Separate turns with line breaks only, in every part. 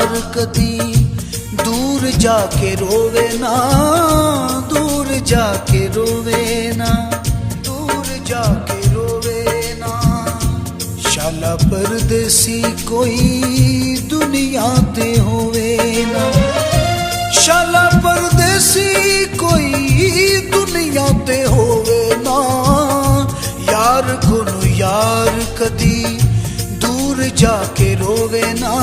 यार कदी दूर जाके रोवे ना, दूर जाके रोवे ना, दूर जाके रोवे ना। शाला परदेसी कोई दुनिया ते होवे ना, शाला परदेसी कोई दुनिया ते होवे ना। यार गुनु यार कदी दूर जाके रोवे ना,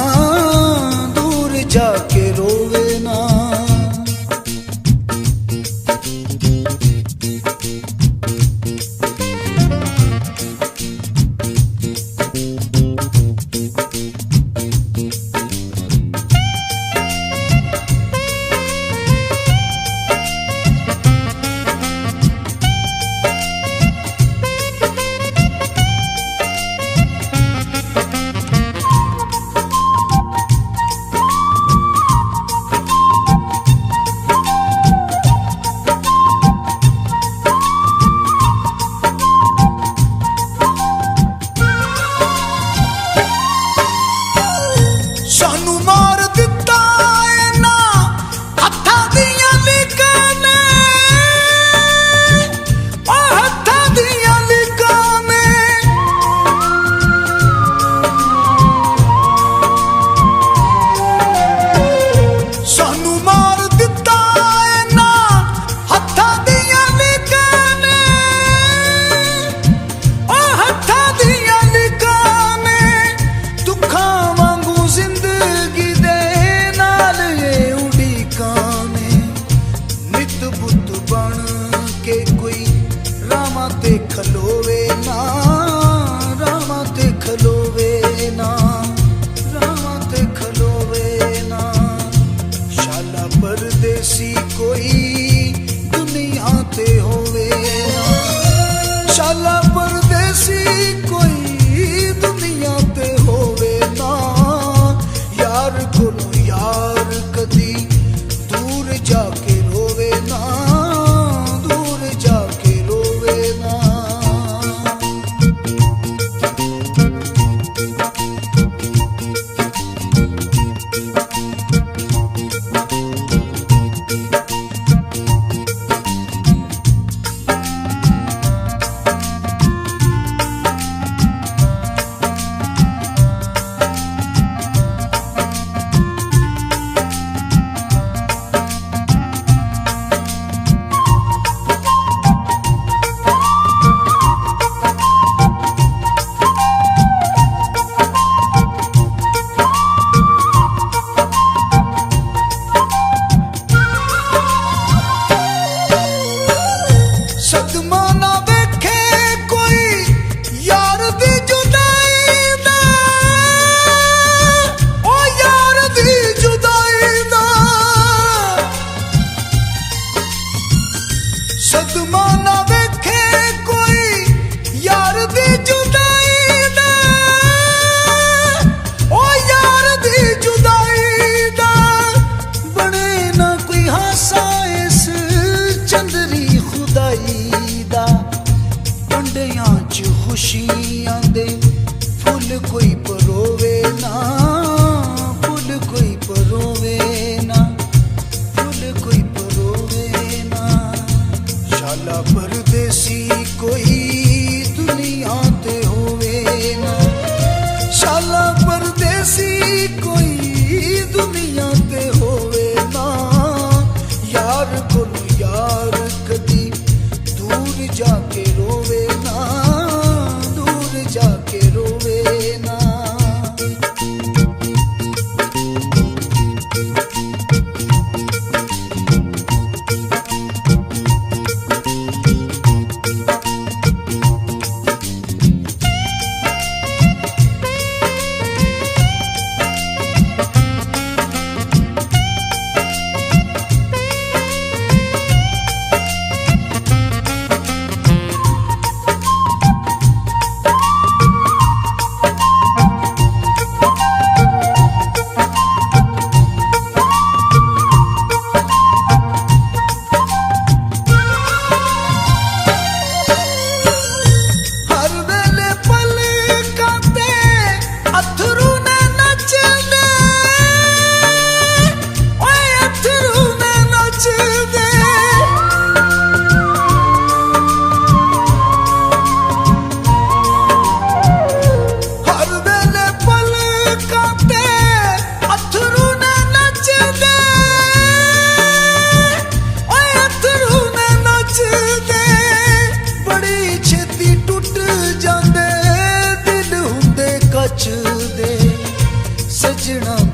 दूर जाके रोवे ना। सानू मार दिता ना हत्था दियां लिकां ने, ओ हत्था दियां लिकां ने। सानू मार दिता ना हत्था दियां लिकां ने, ओ हत्था दियां लिकां ने। दुखां ते खलोवे ना, रामा ते खलोवे ना, रामा ते खलोवे ना। शाला परदेसी कोई दुनिया ते होवे ना, शाला परदेसी कोई दुनिया ते होवे ना। यार गुनु यार कदी दूर जाके रोवे ना, दूर जाके रोवे ना।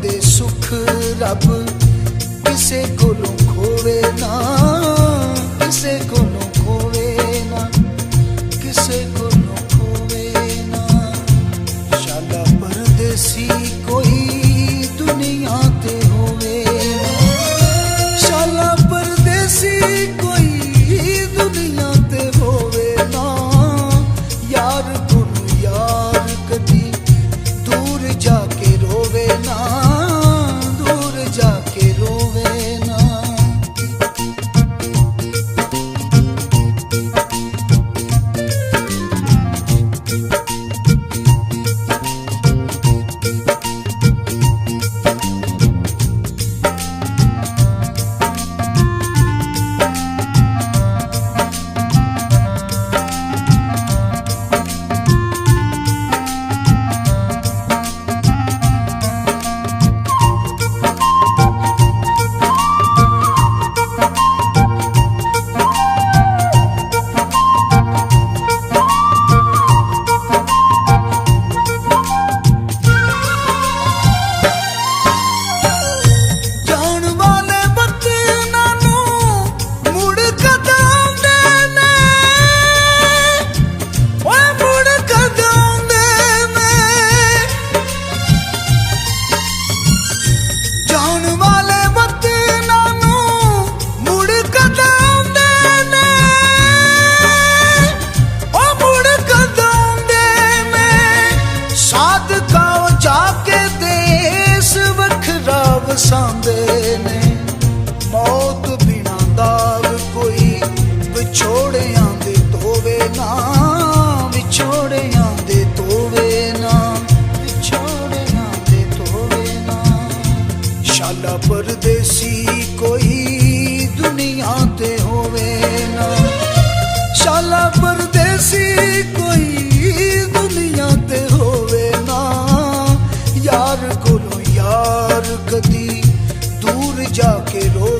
दे सुख रब किसे कोलों खोवे ना, किसे कोलों खोवे ना, किसे कोलों खोवे ना। शाला परदेसी कोई दुनिया ते होवे ना, शाला परदेसी कोई दुनिया ते होवे ना। यार कोलों यार कदी दूर जाके रोवे ना, दूर जाके रोवे ना। वसांदे ने मौत बिना दाग कोई विछोड़ियां दे तोवे ना, विछोड़ियां दे तोवे ना, विछोड़ियां दे तोवे ना। शाला परदेसी कोई दुनिया ते होवे ना, शाला परदेसी कोई दुनिया ते होवे ना। यार कोलों यार कदी दूर जाके रो